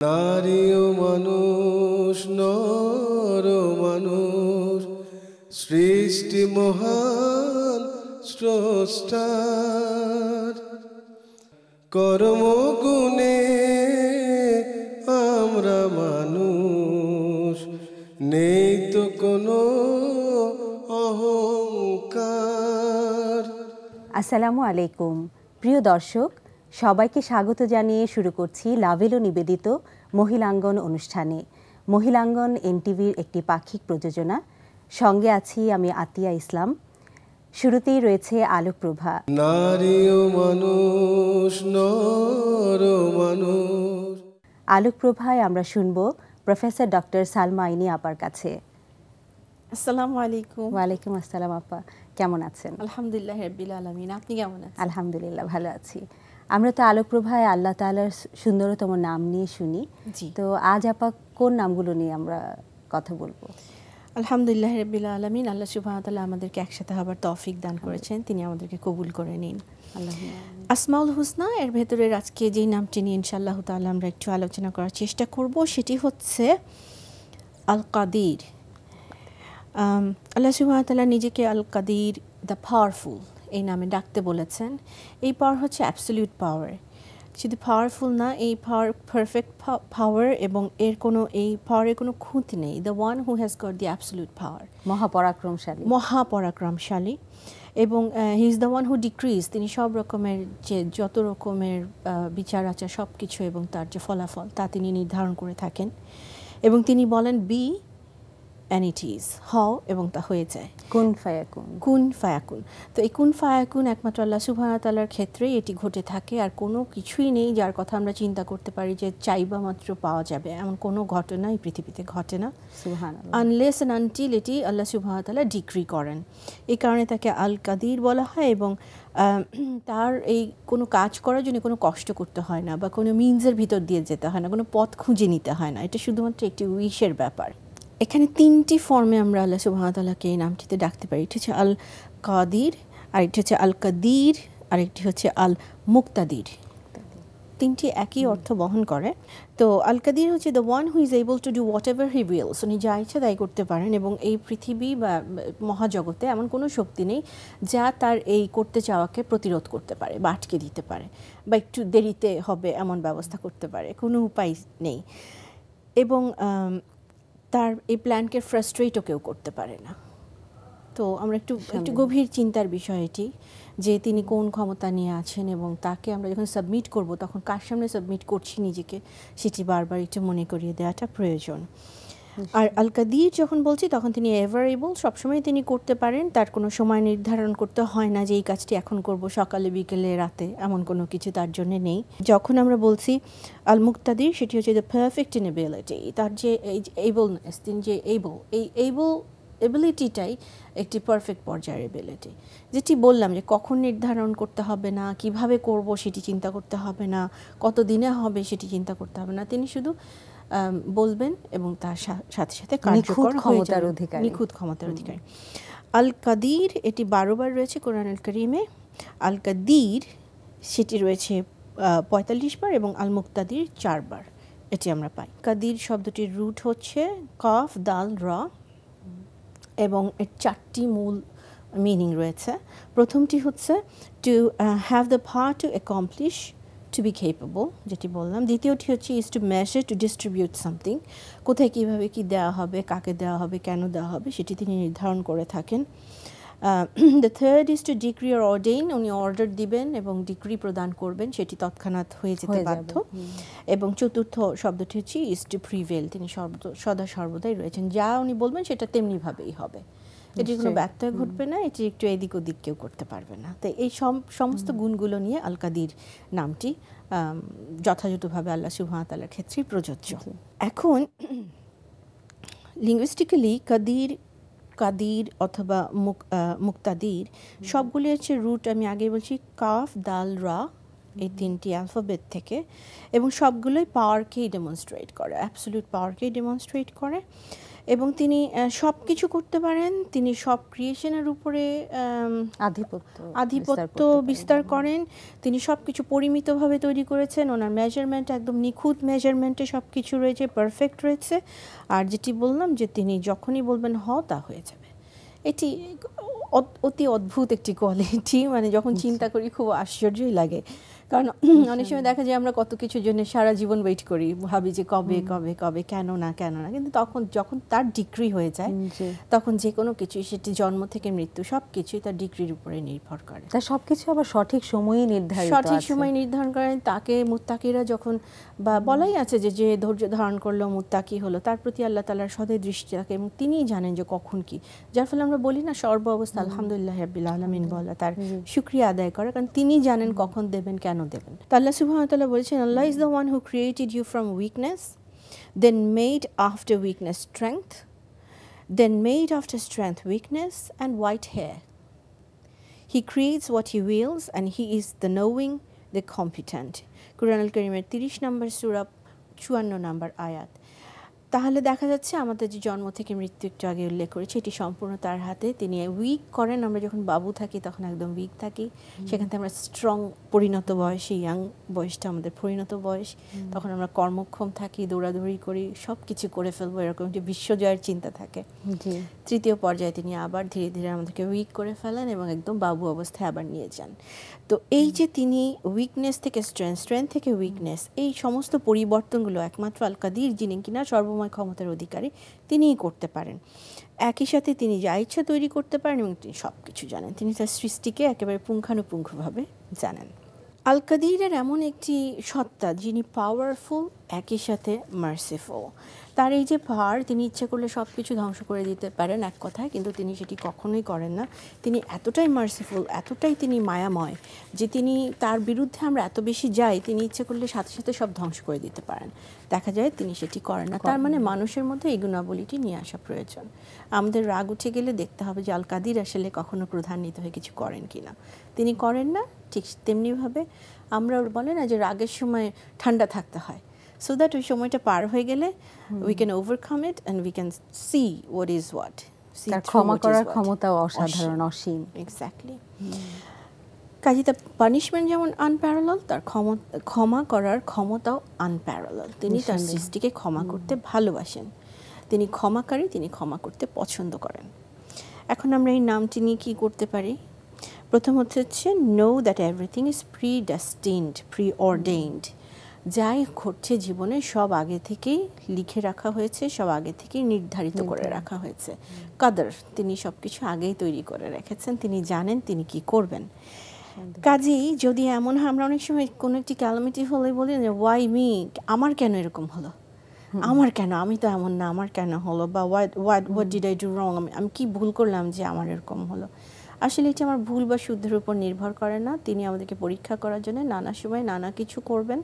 নারী ও মানুষ, নর ও মানুষ, সৃষ্টি মহান স্রষ্টার। কর্মগুণে আমরা মানুষ, নেই তো কোনো অহংকার। আসসালামু আলাইকুম প্রিয় দর্শক, সবাইকে স্বাগত জানিয়ে শুরু করছি লাভেলো নিবেদিত মহিলাঙ্গন অনুষ্ঠানে। মহিলাঙ্গন এনটিভির একটি পাক্ষিক প্রযোজনা। সঙ্গে আছি আমি আতিয়া ইসলাম। শুরুতেই রয়েছে আলোকপ্রভা। নারী ও মানুষ, নর ও মানুষ। আলোকপ্রভায় আমরা শুনব প্রফেসর ডক্টর সালমা আইনি আপার কাছে। আসসালামু আলাইকুম। ওয়ালাইকুম আসসালাম আপা, কেমন আছেন? আলহামদুলিল্লাহ রাব্বিল আলামিন, আপনি কেমন আছেন? আলহামদুলিল্লাহ ভালো আছি। আমরা তো আলোকপ্রভায় আল্লাহ তাআলার সুন্দরতম নাম নিয়ে শুনি, তো আজ আপা কোন নামগুলো নিয়ে আমরা কথা বলবো? আলহামদুলিল্লাহ রাব্বিল আলামিন, আল্লাহ সুবহানাহু ওয়া তাআলা আমাদেরকে একসাথে হবার তৌফিক দান করেছেন, তিনি আমাদেরকে কবুল করে নিন। আসমাউল হুসনা এর ভেতরের আজকে যেই নামটি নিয়ে ইনশাআল্লাহ তাআলা আমরা একটু আলোচনা করার চেষ্টা করব, সেটি হচ্ছে আল কাদির। আল্লাহ সুবহানাহু ওয়া তাআলা নিজেকে আল কাদির, দ্য পাওয়ারফুল, এই নামে ডাকতে বলেছেন। এই পাওয়ার হচ্ছে অ্যাবসলিউট পাওয়ার, শুধু পাওয়ারফুল না, এই পাওয়ার পারফেক্ট পাওয়ার, এবং এর কোনো এই পাওয়ারের কোনো খুঁতি নেই। The one who has got the absolute power, মহাপরাক্রমশালী। এবং he is the one who decrees, তিনি সব রকমের যে যত রকমের বিচার আচার সব কিছু এবং তার যে ফলাফল তা তিনি নির্ধারণ করে থাকেন। এবং তিনি বলেন বি and it is, হও এবং তা হয়ে যায়, কুন ফায়াকুন। কুন ফায়াকুন। তো এই কুন ফায়াকুন একমাত্র আল্লাহ সুবহানাহু ওয়া তাআলার ক্ষেত্রেই এটি ঘটে থাকে। আর কোনো কিছুই নেই যার কথা আমরা চিন্তা করতে পারি যে চাইবা মাত্র পাওয়া যাবে, এমন কোনো ঘটনা এই পৃথিবীতে ঘটে না, সুবহানাল্লাহ, আনলেস এন্ড আনটিল এটি আল্লাহ সুবহানাহু ওয়া তাআলা ডিক্রি করেন। এই কারণে তাকে আল কাদির বলা হয়। এবং তার এই কোনো কাজ করার জন্য কোনো কষ্ট করতে হয় না, বা কোনো মিনসের ভিতর দিয়ে যেতে হয় না, কোনো পথ খুঁজে নিতে হয় না। এটা শুধুমাত্র একটি উইশের ব্যাপার। এখানে তিনটি ফর্মে আমরা আল্লাহ সুবহানাহু ওয়া তাআলাকে এই নামটিতে ডাকতে পারি। এটি হচ্ছে আল কাদির, আরেকটি হচ্ছে আল কাদির, আরেকটি হচ্ছে আল মুক্তাদির। তিনটি একই অর্থ বহন করে। তো আল কাদির হচ্ছে the one who is able to do whatever he wills, উনি যা ইচ্ছা তাই করতে পারেন। এবং এই পৃথিবী বা মহাজগতে এমন কোনো শক্তি নেই যা তার এই করতে চাওয়াকে প্রতিরোধ করতে পারে বা আটকে দিতে পারে, বা একটু দেরিতে হবে এমন ব্যবস্থা করতে পারে, কোনো উপায় নেই। এবং তার এই প্ল্যানকে ফ্রাস্ট্রেটও কেউ করতে পারে না। তো আমরা একটু গভীর চিন্তার বিষয় এটি, যে তিনি কোন ক্ষমতা নিয়ে আছেন, এবং তাকে আমরা যখন সাবমিট করব তখন কার সামনে সাবমিট করছি নিজেকে, সেটি বারবার একটু মনে করিয়ে দেওয়াটা প্রয়োজন। আর আল কাদির যখন বলছি তখন তিনি এভার এবল, সবসময় তিনি করতে পারেন, তার কোনো সময় নির্ধারণ করতে হয় না যে এই কাজটি এখন করব, সকালে বিকেলে রাতে, এমন কোনো কিছু তার জন্য নেই। যখন আমরা বলছি আল মুক্তাদির, সেটি হচ্ছে দ্য পারফেক্ট ইন এবিলিটি, তার যে এবলনেস, তিনি যে এই এবিলিটিটাই একটি পারফেক্ট পর্যায়ের এবিলিটি, যেটি বললাম যে কখন নির্ধারণ করতে হবে না, কিভাবে করব সেটি চিন্তা করতে হবে না, কত দিনে হবে সেটি চিন্তা করতে হবে না, তিনি শুধু বলবেন এবং তার সাথে সাথে কার্যকর হয়ে যাবে, নিখুঁত ক্ষমতার অধিকারী। আল কাদির এটি 12 বার রয়েছে কোরআনুল কারীমে। আল কাদির সেটি রয়েছে 45 বার, এবং আল মুক্তাদির 4 বার এটি আমরা পাই। কাদির শব্দটির রুট হচ্ছে কফ দাল র, এবং এর 4টি মূল মিনিং রয়েছে। প্রথমটি হচ্ছে to have the power to accomplish, to be capable, যেটি বললাম। দ্বিতীয়টি হচ্ছে is to measure, to distribute something, কোথায় কীভাবে কী দেওয়া হবে, কাকে দেওয়া হবে, কেন দেওয়া হবে সেটি তিনি নির্ধারণ করে থাকেন। The third is to decree or ordain, উনি অর্ডার দিবেন এবং ডিক্রি প্রদান করবেন, সেটি তৎক্ষণাৎ হয়ে যেতে বাধ্য। এবং চতুর্থ শব্দটি হচ্ছে ইজ টু প্রিভেল, তিনি সদা সর্বদাই রয়েছেন, যা উনি বলবেন সেটা তেমনিভাবেই হবে, এটির কোনো ব্যত্যয় ঘটবে না, এটি একটু এদিক ওদিক কেউ করতে পারবে না। তো এই সমস্ত গুণগুলো নিয়ে আল কাদির নামটি যথাযথভাবে আল্লাহ সুবহানাহু ওয়া তাআলার ক্ষেত্রেই প্রযোজ্য। এখন লিঙ্গুইস্টিক্যালি কাদির অথবা মুক্তাদির সবগুলি হচ্ছে রুট, আমি আগে বলছি কাফ দাল রা এই 3টি অ্যালফাবেট থেকে, এবং সবগুলোই পাওয়ারকেই ডেমনস্ট্রেট করে, অ্যাবসলিউট পাওয়ারকেই ডেমনস্ট্রেট করে। এবং তিনি সব কিছু করতে পারেন, তিনি সব ক্রিয়েশনের উপরে আধিপত্য বিস্তার করেন। তিনি সব কিছু পরিমিতভাবে তৈরি করেছেন, ওনার মেজারমেন্ট একদম নিখুঁত মেজারমেন্টে সব কিছু রয়েছে, পারফেক্ট রয়েছে। আর যেটি বললাম যে তিনি যখনই বলবেন হ তা হয়ে যাবে। এটি অতি অদ্ভুত একটি কোয়ালিটি, মানে যখন চিন্তা করি খুব আশ্চর্যই লাগে। কারণ অনেক সময় দেখা যায় আমরা কত কিছুর জন্য সারা জীবন ওয়েট করি, ভাবি যে কবে কবে কবে, কেন না কেন না, কিন্তু তখন যখন তার ডিক্রি হয়ে যায় তখন যে কোনো কিছু, সেটি জন্ম থেকে মৃত্যু সব কিছুই তার ডিক্রির উপরে নির্ভর করে। তার সবকিছু আবার সঠিক সময়ে নির্ধারিত, সঠিক সময় নির্ধারণ করেন। তাকে মুত্তাকিরা যখন, বা বলাই আছে যে যে ধৈর্য ধারণ করলো মুত্তাকি হলো, তার প্রতি আল্লাহ তাআলার সদয় দৃষ্টি থাকে এবং তিনিই জানেন যে কখন কি, যার ফলে আমরা বলি না সর্ব অবস্থা আলহামদুলিল্লাহ রাব্বিল আলামিন বলা, তার শুকরিয়া আদায় করা, কারণ তিনি জানেন কখন দেবেন কেন দেবেন। তো আল্লাহ সুবহানাহু ওয়া তাআলা বলেছেন, Allah is the one who created you from weakness, then made after weakness strength, then made after strength weakness and white hair. He creates what he wills and he is the knowing, the competent. কুরআন আল কারীমের 30 নম্বর সূরা 54 নম্বর আয়াত। তাহলে দেখা যাচ্ছে আমাদের যে জন্ম থেকে মৃত্যু একটু আগে উল্লেখ করেছি, এটি সম্পূর্ণ তার হাতে। তিনি উইক করেন, আমরা যখন বাবু থাকি তখন একদম উইক থাকি, সেখান থেকে আমরা স্ট্রং পরিণত বয়সে, ইয়াং বয়সটা আমাদের পরিণত বয়স, তখন আমরা কর্মক্ষম থাকি, দৌড়াদৌড়ি করি, সব কিছু করে ফেলবো, এরকম যে বিশ্বজয়ের চিন্তা থাকে। তৃতীয় পর্যায়ে তিনি আবার ধীরে ধীরে আমাদেরকে উইক করে ফেলেন এবং একদম বাবু অবস্থায় আবার নিয়ে যান। তো এই যে তিনি উইকনেস থেকে স্ট্রেংথ, স্ট্রেংথ থেকে উইকনেস, এই সমস্ত পরিবর্তনগুলো একমাত্র আল কাদির, যিনি কিনা সর্বময় ক্ষমতার অধিকারী, তিনিই করতে পারেন। একই সাথে তিনি যা ইচ্ছা তৈরি করতে পারেন এবং তিনি সব কিছু জানেন, তিনি তার সৃষ্টিকে একেবারে পুঙ্খানুপুঙ্খভাবে জানেন। আল কাদিরের এমন একটি সত্তা যিনি পাওয়ারফুল, একই সাথে মার্সিফুল। তার এই যে পাওয়ার, তিনি ইচ্ছে করলে সব কিছু ধ্বংস করে দিতে পারেন এক কথায়, কিন্তু তিনি সেটি কখনোই করেন না। তিনি এতটাই মার্সিফুল, এতটাই তিনি মায়াময় যে তিনি, তার বিরুদ্ধে আমরা এত বেশি যাই, তিনি ইচ্ছে করলে সাথে সাথে সব ধ্বংস করে দিতে পারেন। দেখা যায় তিনি সেটি করেন না। তার মানে মানুষের মধ্যে এই গুণাবলীটি নিয়ে আসা প্রয়োজন। আমাদের রাগ উঠে গেলে দেখতে হবে যে আল কাদির আসলে কখনো প্রধান্বিত হয়ে কিছু করেন কিনা। তিনি করেন না। ঠিক তেমনিভাবে আমরা বলে না যে রাগের সময় ঠান্ডা থাকতে হয়, so that ওই সময়টা পার হয়ে গেলে we can overcome it and we can see what is what. তার ক্ষমা করার ক্ষমতাও অসাধারণ, অসীম। এক্স্যাক্টলি। কাজে তার পানিশমেন্ট যেমন আনপ্যারালাল, তার ক্ষমা করার ক্ষমতাও আনপ্যারালাল। তিনি তার সৃষ্টিকে ক্ষমা করতে ভালোবাসেন, তিনি ক্ষমাকারী, তিনি ক্ষমা করতে পছন্দ করেন। এখন আমরা এই নামটি নিয়ে কী করতে পারি? প্রথম হচ্ছে নো দ্যাট এভরিথিং ইজ প্রি-ডেস্টিনড, প্রি-অর্ডেইনড। যাই ঘটছে জীবনে সব আগে থেকেই লিখে রাখা হয়েছে, সব আগে থেকেই নির্ধারিত করে রাখা হয়েছে। কাদর, তিনি সব কিছু আগেই তৈরি করে রেখেছেন, তিনি জানেন তিনি কি করবেন। কাজেই যদি এমন হয়, আমরা অনেক সময় কোনো একটি ক্যালামিটি হলে বলি যে ওয়াই মি, আমার কেন এরকম হলো, আমার কেন, আমি তো এমন না, আমার কেন হলো, বা হোয়াট ডিড আই ডু রং, আমি কি ভুল করলাম যে আমার এরকম হলো। আসলে এটি আমার ভুল বা শুদ্ধের উপর নির্ভর করে না। তিনি আমাদেরকে পরীক্ষা করার জন্য নানা সময় নানা কিছু করবেন,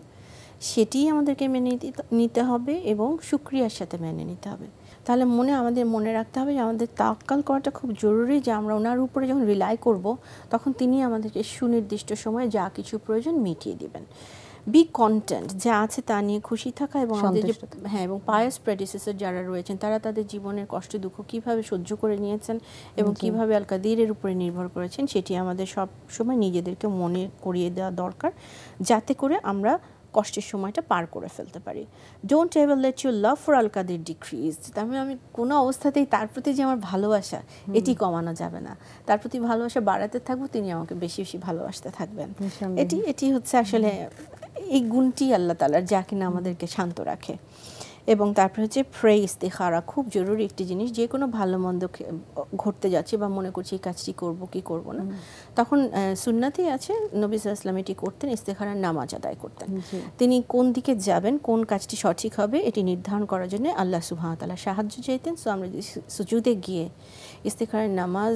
সেটিই আমাদেরকে মেনে নিতে হবে এবং শুকরিয়ার সাথে মেনে নিতে হবে। তাহলে আমাদের মনে রাখতে হবে যে আমাদের তাওয়াক্কাল করাটা খুব জরুরি, যে আমরা ওনার উপরে যখন রিলাই করব তখন তিনি আমাদেরকে সুনির্দিষ্ট সময়ে যা কিছু প্রয়োজন মিটিয়ে দিবেন। বি কন্টেন্ট, যা আছে তা নিয়ে খুশি থাকা, এবং আমাদের যে এবং পায়াস প্রেডিসেসর যারা রয়েছেন তারা তাদের জীবনের কষ্ট দুঃখ কীভাবে সহ্য করে নিয়েছেন এবং কীভাবে আল কাদিরের উপরে নির্ভর করেছেন, সেটি আমাদের সব সময় নিজেদেরকে মনে করিয়ে দেওয়া দরকার, যাতে করে আমরা কষ্টের সময়টা পার করে ফেলতে পারি। Don't ever let your love for Al Kadir decrease. তার মানে আমি কোনো অবস্থাতেই তার প্রতি যে আমার ভালোবাসা, এটি কমানো যাবে না। তার প্রতি ভালোবাসা বাড়াতে থাকবো, তিনি আমাকে বেশি বেশি ভালোবাসতে থাকবেন। এটি হচ্ছে আসলে এই গুণটি আল্লাহ তাআলার, যা কিনা আমাদেরকে শান্ত রাখে। এবং তারপর হচ্ছে প্রে, ইস্তেখারা, খুব জরুরি একটি জিনিস। যে কোনো ভালো মন্দ ঘটতে যাচ্ছে বা মনে করছি এই কাজটি করব কি করব না, তখন সুন্নাতেই আছে নবী সাল্লাল্লাহু আলাইহি ওয়াসাল্লাম এটি করতেন, ইস্তেখারার নামাজ আদায় করতেন। তিনি কোন দিকে যাবেন, কোন কাজটি সঠিক হবে এটি নির্ধারণ করার জন্য আল্লাহ সুবহানাহু ওয়া তাআলা সাহায্য চাইতেন। সো আমরা যদি সুজুদে গিয়ে ইস্তেখারার নামাজ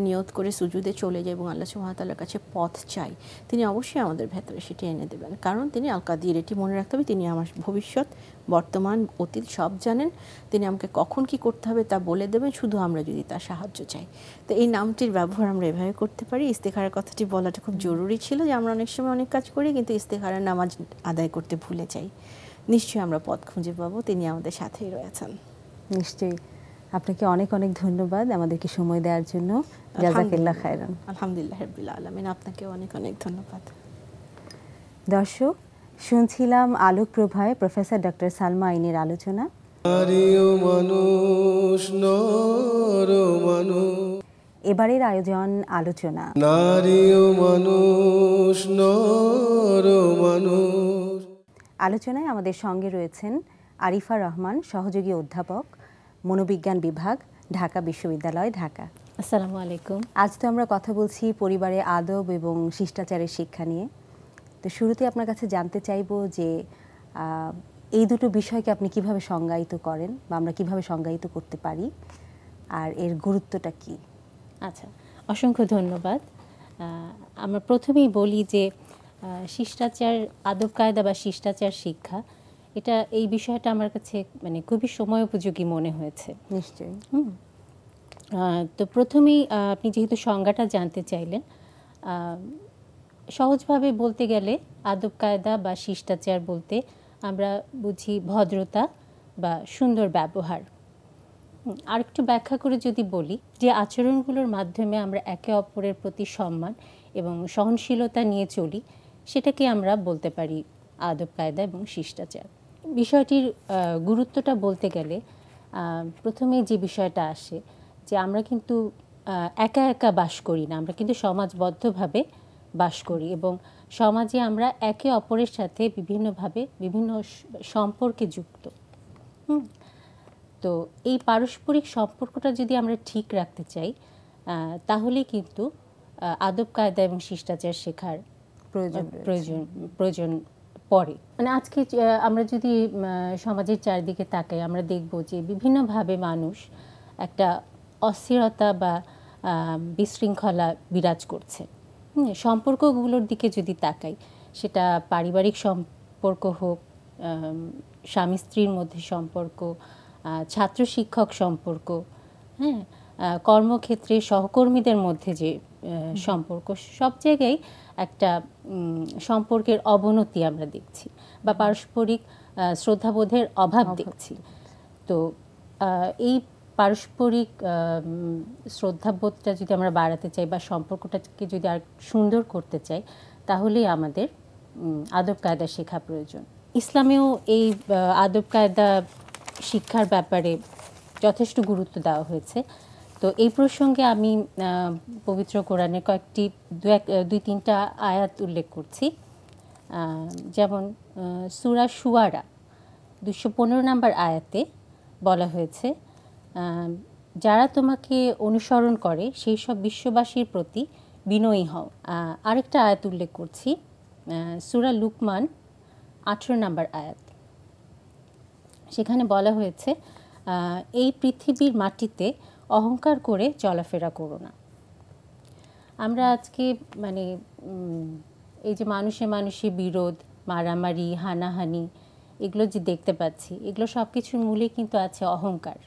নিয়ত করে সুজুদে চলে যাই এবং আল্লাহ সুবহানাহু ওয়া তাআলার কাছে পথ চাই, তিনি অবশ্যই আমাদের ভেতরে সেটি এনে দেবেন। কারণ তিনি আল কাদির, এটি মনে রাখতে হবে, তিনি আমার ভবিষ্যৎ বর্তমান অতীত সব জানেন। তিনি আমাকে কখন কি করতে হবে তা বলে দেবেন, শুধু আমরা যদি তার সাহায্য চাই। তো এই নামটির ব্যবহার আমরা এভাবে করতে পারি। ইস্তেখারার কথাটি বলাটা খুব জরুরি ছিল, যে আমরা অনেক সময় অনেক কাজ করি কিন্তু ইস্তেখারার নামাজ আদায় করতে ভুলে যাই। নিশ্চয়ই আমরা পথ খুঁজে পাবো, তিনি আমাদের সাথেই রয়েছেন। নিশ্চয়ই। আপনাকে অনেক অনেক ধন্যবাদ আমাদেরকে সময় দেওয়ার জন্য। জাযাকাল্লাহ খায়রান। আলহামদুলিল্লাহ রাব্বিল আলামিন। আপনাকে অনেক অনেক ধন্যবাদ। দর্শক, শুনছিলাম আলোক প্রভায় প্রফেসর ডক্টর সালমা আইনের আলোচনা। নারী ও মানুষ, নর ও মানুষ, এবারের আয়োজন আলোচনা নারী ও মানুষ, নর ও মানুষ। আলোচনায় আমাদের সঙ্গে রয়েছেন আরিফা রহমান, সহযোগী অধ্যাপক, মনোবিজ্ঞান বিভাগ, ঢাকা বিশ্ববিদ্যালয়, ঢাকা। আসসালামু আলাইকুম। আজ তো আমরা কথা বলছি পরিবারে আদব এবং শিষ্টাচারের শিক্ষা নিয়ে। তো শুরুতে আপনার কাছে জানতে চাইব যে এই দুটো বিষয়কে আপনি কিভাবে সংজ্ঞায়িত করেন বা আমরা কিভাবে সংজ্ঞায়িত করতে পারি, আর এর গুরুত্বটা কি? আচ্ছা, অসংখ্য ধন্যবাদ। আমরা প্রথমেই বলি যে শিষ্টাচার, আদব কায়দা বা শিষ্টাচার শিক্ষা, এটা এই বিষয়টা আমার কাছে মানে খুবই সময় উপযোগী মনে হয়েছে। নিশ্চয়ই। তো প্রথমেই আপনি যেহেতু সংজ্ঞাটা জানতে চাইলেন, সহজভাবে বলতে গেলে আদব কায়দা বা শিষ্টাচার বলতে আমরা বুঝি ভদ্রতা বা সুন্দর ব্যবহার। আরেকটু ব্যাখ্যা করে যদি বলি, যে আচরণগুলোর মাধ্যমে আমরা একে অপরের প্রতি সম্মান এবং সহনশীলতা নিয়ে চলি, সেটাকে আমরা বলতে পারি আদব কায়দা এবং শিষ্টাচার। বিষয়টির গুরুত্বটা বলতে গেলে প্রথমে যে বিষয়টা আসে, যে আমরা কিন্তু একা একা বাস করি না, আমরা কিন্তু সমাজবদ্ধভাবে বাস করি এবং সমাজে আমরা একে অপরের সাথে বিভিন্নভাবে বিভিন্ন সম্পর্কে যুক্ত। তো এই পারস্পরিক সম্পর্কটা যদি আমরা ঠিক রাখতে চাই, তাহলে কিন্তু আদব কায়দা এবং শিষ্টাচার শেখার প্রয়োজন পড়ে। মানে আজকে আমরা যদি সমাজের চারিদিকে তাকাই, আমরা দেখব যে বিভিন্নভাবে মানুষ একটা অস্থিরতা বা বিশৃঙ্খলা বিরাজ করছে। সম্পর্কগুলোর দিকে যদি তাকাই, সেটা পারিবারিক সম্পর্ক হোক, স্বামী স্ত্রীর মধ্যে সম্পর্ক, ছাত্র শিক্ষক সম্পর্ক, হ্যাঁ, কর্মক্ষেত্রে সহকর্মীদের মধ্যে যে সম্পর্ক, সব জায়গায় একটা সম্পর্কের অবনতি আমরা দেখছি বা পারস্পরিক শ্রদ্ধাবোধের অভাব দেখছি। তো এই পারস্পরিক শ্রদ্ধাবোধটা যদি আমরা বাড়াতে চাই বা সম্পর্কটাকে যদি আর সুন্দর করতে চাই, তাহলেই আমাদের আদব কায়দা শেখা প্রয়োজন। ইসলামেও এই আদব কায়দা শিক্ষার ব্যাপারে যথেষ্ট গুরুত্ব দেওয়া হয়েছে। তো এই প্রসঙ্গে আমি পবিত্র কোরআনের কয়েকটি দুই তিনটা আয়াত উল্লেখ করছি। যেমন সূরা শুআরা 215 নম্বর আয়াতে বলা হয়েছে, যারা তোমাকে অনুসরণ করে সেই সব বিশ্ববাসীর প্রতি বিনয়ী হও। আরেকটা আয়াত উল্লেখ করছি, সূরা লুকমান 18 নম্বর আয়াত। সেখানে বলা হয়েছে, এই পৃথিবীর মাটিতে অহংকার করে চলাফেরা করো না। আমরা আজকে মানে এই যে মানুষে বিরোধ, মারামারি, হানাহানি, এগুলো যে দেখতে পাচ্ছি, এগুলো সব কিছুর মূলে কিন্তু আছে অহংকার।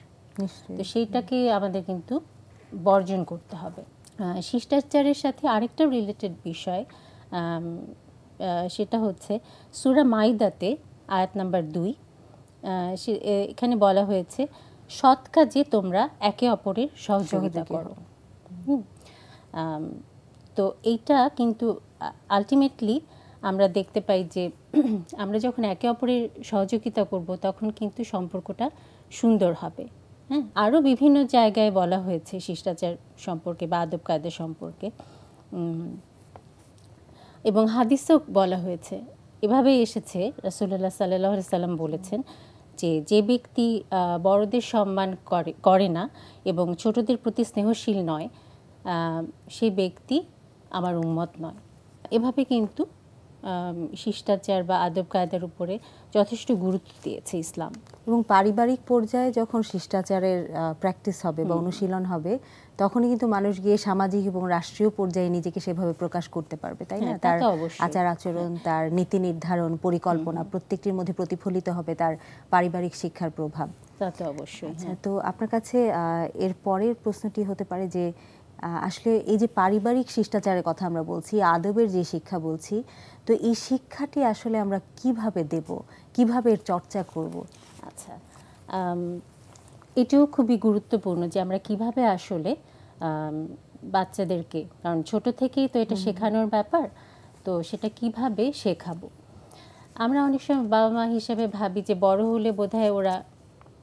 তো সেইটাকে আমাদের কিন্তু বর্জন করতে হবে। শিষ্টাচারের সাথে আরেকটা রিলেটেড বিষয়, সেটা হচ্ছে সূরা মাইদাতে আয়াত নাম্বার 2। এখানে বলা হয়েছে, সৎ কাজে তোমরা একে অপরের সহযোগিতা করো। তো এইটা কিন্তু আলটিমেটলি আমরা দেখতে পাই যে আমরা যখন একে অপরের সহযোগিতা করব, তখন কিন্তু সম্পর্কটা সুন্দর হবে। হ্যাঁ, আরও বিভিন্ন জায়গায় বলা হয়েছে শিষ্টাচার সম্পর্কে বা আদব কায়দা সম্পর্কে, এবং হাদিসেও বলা হয়েছে। এভাবেই এসেছে, রাসূলুল্লাহ সাল্লাল্লাহু আলাইহি সাল্লাম বলেছেন যে ব্যক্তি বড়দের সম্মান করে না এবং ছোটদের প্রতি স্নেহশীল নয়, সেই ব্যক্তি আমার উম্মত নয়। এভাবে কিন্তু শিষ্টাচার বা আদব কায়দার উপরে যথেষ্ট গুরুত্ব দিয়েছে ইসলাম। এবং পারিবারিক পর্যায়ে যখন শিষ্টাচারের প্র্যাকটিস হবে বা অনুশীলন হবে, তখনই কিন্তু মানুষ গিয়ে সামাজিক এবং রাষ্ট্রীয় পর্যায়ে নিজেকে সেভাবে প্রকাশ করতে পারবে, তাই না? তার আচার আচরণ, তার নীতি নির্ধারণ, পরিকল্পনা প্রত্যেকটির মধ্যে প্রতিফলিত হবে তার পারিবারিক শিক্ষার প্রভাব। তা তো অবশ্যই। আচ্ছা, তো আপনার কাছে এর পরের প্রশ্নটি হতে পারে যে আসলে এই যে পারিবারিক শিষ্টাচারের কথা আমরা বলছি, আদবের যে শিক্ষা বলছি, তো এই শিক্ষাটি আসলে আমরা কিভাবে দেব, কিভাবে এর চর্চা করব? আচ্ছা, এটিও খুবই গুরুত্বপূর্ণ যে আমরা কিভাবে আসলে বাচ্চাদেরকে, কারণ ছোট থেকেই তো এটা শেখানোর ব্যাপার, তো সেটা কিভাবে শেখাবো। আমরা অনেক সময় বাবা মা হিসেবে ভাবি যে বড় হলে বোধহয় ওরা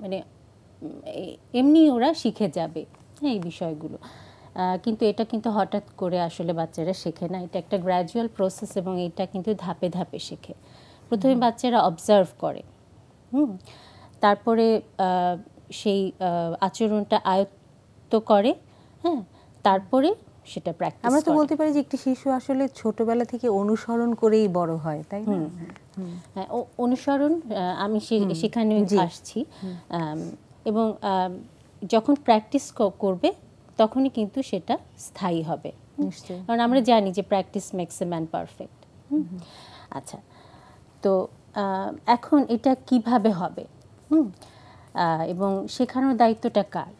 মানে এমনি ওরা শিখে যাবে, হ্যাঁ, এই বিষয়গুলো। কিন্তু এটা কিন্তু হঠাৎ করে আসলে বাচ্চারা শেখে না, এটা একটা গ্র্যাজুয়াল প্রসেস এবং এটা কিন্তু ধাপে ধাপে শেখে। প্রথমে বাচ্চারা অবজার্ভ করে, তারপরে সেই আচরণটা আয়ত্ত করে, হ্যাঁ, তারপরে সেটা প্র্যাকটিস। আমরা তো বলতে পারি যে একটি শিশু আসলে ছোটবেলা থেকে অনুসরণ করেই বড় হয়, তাই না? হ্যাঁ, অনুসরণ, আমি সেখানে আসছি। এবং যখন প্র্যাকটিস করবে তখনই কিন্তু সেটা স্থায়ী হবে, কারণ আমরা জানি যে practice makes a man perfect. আচ্ছা, তো এখন এটা কিভাবে হবে এবং শেখানোর দায়িত্বটা কার?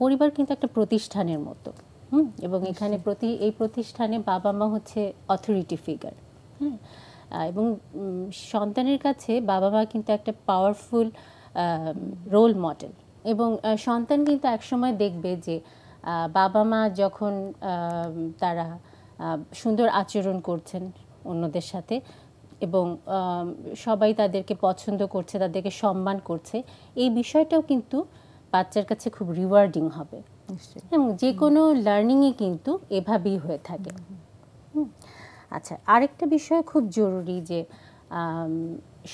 পরিবার কিন্তু একটা প্রতিষ্ঠানের মতো, এবং এখানে এই প্রতিষ্ঠানে বাবা মা হচ্ছে অথরিটি ফিগার, হ্যাঁ, এবং সন্তানের কাছে বাবা মা কিন্তু একটা পাওয়ারফুল রোল মডেল। এবং সন্তান কিন্তু একসময় দেখবে যে বাবা মা যখন তারা সুন্দর আচরণ করছেন অন্যদের সাথে এবং সবাই তাদেরকে পছন্দ করছে, তাদেরকে সম্মান করছে, এই বিষয়টাও কিন্তু বাচ্চার কাছে খুব রিওয়ার্ডিং হবে। এবং যে কোনো লার্নিংই কিন্তু এভাবেই হয়ে থাকে। আচ্ছা, আরেকটা বিষয় খুব জরুরি যে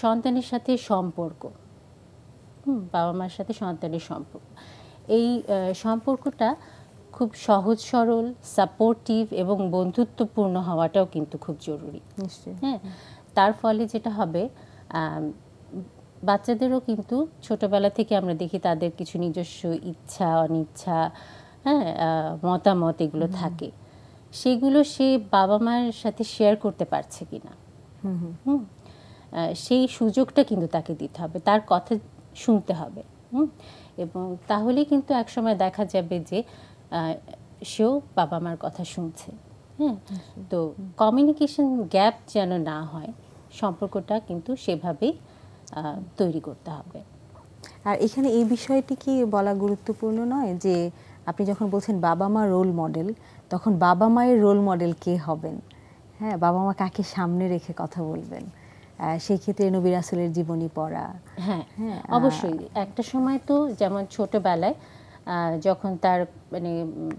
সন্তানের সাথে সম্পর্ক, বাবা মার সাথে সন্তানের সম্পর্ক, এই সম্পর্কটা খুব সহজ সরল, সাপোর্টিভ এবং বন্ধুত্বপূর্ণ হওয়াটাও কিন্তু খুব জরুরি। হ্যাঁ, তার ফলে যেটা হবে, বাচ্চাদেরও কিন্তু ছোটবেলা থেকে আমরা দেখি তাদের কিছু নিজস্ব ইচ্ছা অনিচ্ছা, হ্যাঁ, মতামত এগুলো থাকে, সেগুলো সে বাবা মায়ের সাথে শেয়ার করতে পারছে কিনা, সেই সুযোগটা কিন্তু তাকে দিতে হবে, তার কথা শুনতে হবে। এবং তাহলে কিন্তু একসময় দেখা যাবে যে সেও বাবা মার কথা শুনছে। হ্যাঁ, তো কমিউনিকেশন গ্যাপ যেন না হয়, সম্পর্কটা কিন্তু সেভাবেই তৈরি করতে হবে। আর এখানে এই বিষয়টি কি বলা গুরুত্বপূর্ণ নয় যে আপনি যখন বলছেন বাবা মা রোল মডেল, তখন বাবা মায়ের রোল মডেল কে হবেন? হ্যাঁ, বাবা মা কাকে সামনে রেখে কথা বলবেন? সেই ক্ষেত্রে নবী রাসূলের জীবনী পড়া। হ্যাঁ, অবশ্যই। একটা সময় তো যেমন ছোটবেলায় যখন তার মানে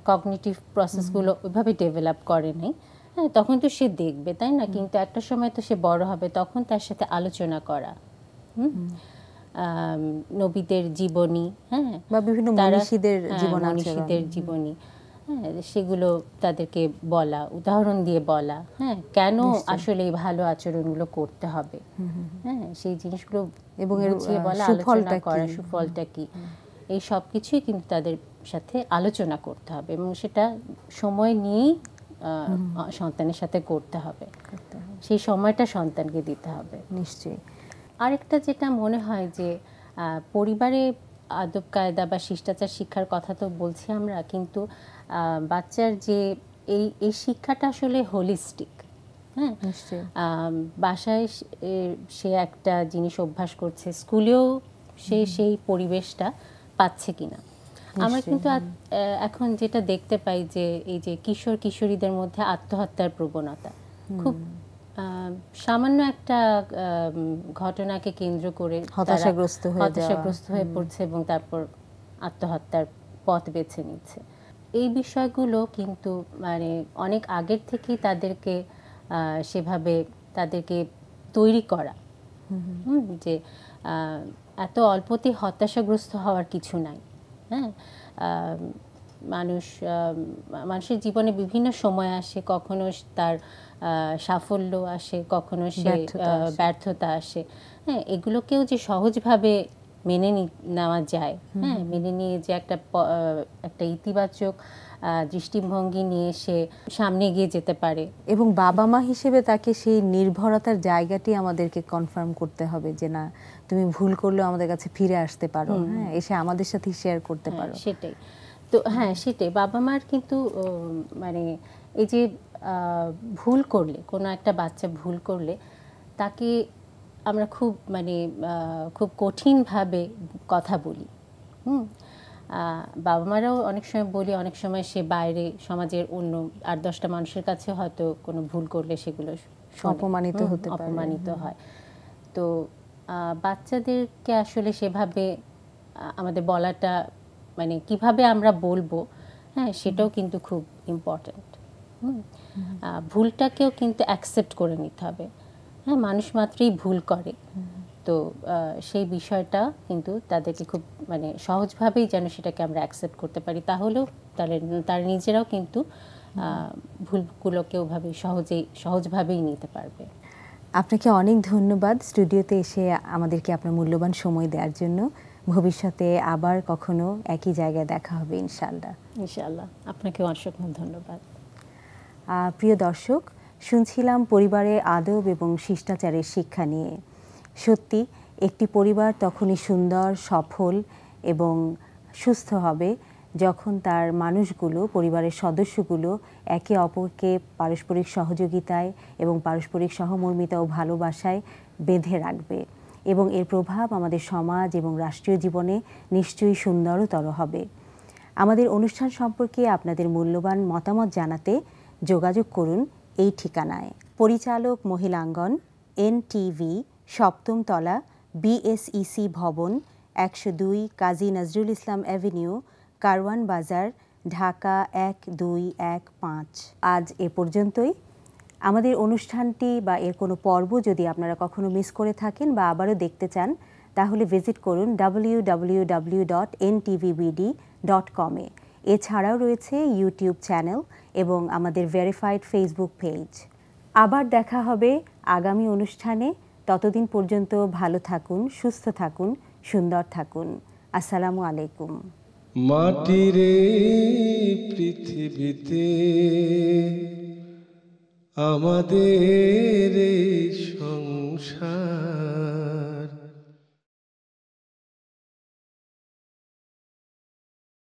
কগনিটিভ প্রসেসগুলো ওইভাবে ডেভেলপ করে নাই, হ্যাঁ, তখন তো সে দেখবে, তাই না? কিন্তু একটা সময় তো সে বড় হবে, তখন তার সাথে আলোচনা করা, নবীদের জীবনী, হ্যাঁ, বা বিভিন্ন মনীষীদের জীবনী, হ্যাঁ, সেগুলো তাদেরকে বলা, উদাহরণ দিয়ে বলা, হ্যাঁ, কেন আসলে এই ভালো আচরণগুলো করতে হবে, হ্যাঁ, সেই জিনিসগুলো এবং বুঝিয়ে বলা, আলোচনা করা, সুফলটা কি, এই সব কিছুই কিন্তু তাদের সাথে আলোচনা করতে হবে এবং সেটা সময় নিয়েই সন্তানের সাথে করতে হবে, সেই সময়টা সন্তানকে দিতে হবে। নিশ্চয়ই। আরেকটা যেটা মনে হয় যে পরিবারে আদব কায়দা বা শিষ্টাচার শিক্ষার কথা তো বলছি আমরা, কিন্তু বাচ্চার যে এই শিক্ষাটা আসলে হোলিস্টিক। হ্যাঁ, বাসায় সে একটা জিনিস অভ্যাস করছে, স্কুলেও সে সেই পরিবেশটা পাচ্ছে কিনা। আমরা কিন্তু এখন যেটা দেখতে পাই যে এই যে কিশোর কিশোরীদের মধ্যে আত্মহত্যার প্রবণতা খুব সামান্য একটা ঘটনাকে কেন্দ্র করে হতাশাগ্রস্ত হয়ে পড়ছে এবং তারপর আত্মহত্যার পথ বেছে নিচ্ছে। এই বিষয়গুলো কিন্তু মানে অনেক আগের থেকেই তাদেরকে সেভাবে তাদেরকে তৈরি করা, যে এত অল্পতে হতাশাগ্রস্ত হওয়ার কিছু নাই। হ্যাঁ, মানুষের জীবনে বিভিন্ন সময় আসে, কখনো তার সাফল্য আসে, কখনো সে ব্যর্থতা আসে। হ্যাঁ, এগুলোকেও যে সহজভাবে মেনে নেওয়া যায়, হ্যাঁ, মেনে নিয়ে যে একটা ইতিবাচক দৃষ্টিভঙ্গি নিয়ে সে সামনে এগিয়ে যেতে পারে। এবং বাবা মা হিসেবে তাকে সেই নির্ভরতার জায়গাটি আমাদেরকে কনফার্ম করতে হবে যে না, তুমি ভুল করলেও আমাদের কাছে ফিরে আসতে পারো, হ্যাঁ, এসে আমাদের সাথে শেয়ার করতে পারো। সেটাই তো, হ্যাঁ সেটাই। বাবা মার কিন্তু মানে এই যে ভুল করলে, কোনো একটা বাচ্চা ভুল করলে তাকে আমরা খুব কঠিনভাবে কথা বলি। বাবা মারাও অনেক সময় বলি, অনেক সময় সে বাইরে সমাজের অন্য 8-10টা মানুষের কাছে হয়তো কোনো ভুল করলে সেগুলো অপমানিত হতে পারে, অপমানিত হয়। তো বাচ্চাদেরকে আসলে সেভাবে আমাদের বলাটা, মানে কিভাবে আমরা বলবো, হ্যাঁ, সেটাও কিন্তু খুব ইম্পর্ট্যান্ট। ভুলটাকেও কিন্তু অ্যাকসেপ্ট করে নিতে হবে। হ্যাঁ, মানুষ মাত্রই ভুল করে। তো সেই বিষয়টা কিন্তু তাদেরকে খুব সহজভাবেই যেন সেটাকে আমরা অ্যাকসেপ্ট করতে পারি, তাহলেও তারা নিজেরাও কিন্তু ভুলগুলোকে ওভাবে সহজভাবেই নিতে পারবে। আপনাকে অনেক ধন্যবাদ স্টুডিওতে এসে আমাদেরকে আপনার মূল্যবান সময় দেওয়ার জন্য। ভবিষ্যতে আবার কখনো একই জায়গায় দেখা হবে ইনশাআল্লাহ। ইনশাআল্লাহ, আপনাকেও অসংখ্য ধন্যবাদ। প্রিয় দর্শক, শুনছিলাম পরিবারে আদব এবং শিষ্টাচারের শিক্ষা নিয়ে। সত্যি একটি পরিবার তখনই সুন্দর, সফল এবং সুস্থ হবে যখন তার মানুষগুলো, পরিবারের সদস্যগুলো একে অপরকে পারস্পরিক সহযোগিতায় এবং পারস্পরিক সহমর্মিতা ও ভালোবাসায় বেঁধে রাখবে, এবং এর প্রভাব আমাদের সমাজ এবং রাষ্ট্রীয় জীবনে নিশ্চয়ই সুন্দরতর হবে। আমাদের অনুষ্ঠান সম্পর্কে আপনাদের মূল্যবান মতামত জানাতে যোগাযোগ করুন এই ঠিকানায়। পরিচালক মহিলাঙ্গন, NTV, 7ম তলা, BSEC ভবন, 102 কাজী নজরুল ইসলাম অ্যাভিনিউ, কারওয়ান বাজার, ঢাকা 1215। আজ এ পর্যন্তই। আমাদের অনুষ্ঠানটি বা এর কোনো পর্ব যদি আপনারা কখনো মিস করে থাকেন বা আবারও দেখতে চান, তাহলে ভিজিট করুন www.ntvbd.com এ। এছাড়াও রয়েছে ইউটিউব চ্যানেল এবং আমাদের ভেরিফাইড ফেসবুক পেজ। আবার দেখা হবে আগামী অনুষ্ঠানে। ততদিন পর্যন্ত ভালো থাকুন, সুস্থ থাকুন, সুন্দর থাকুন। আসসালামু আলাইকুম। মাটির পৃথিবীতে আমাদের সংসার।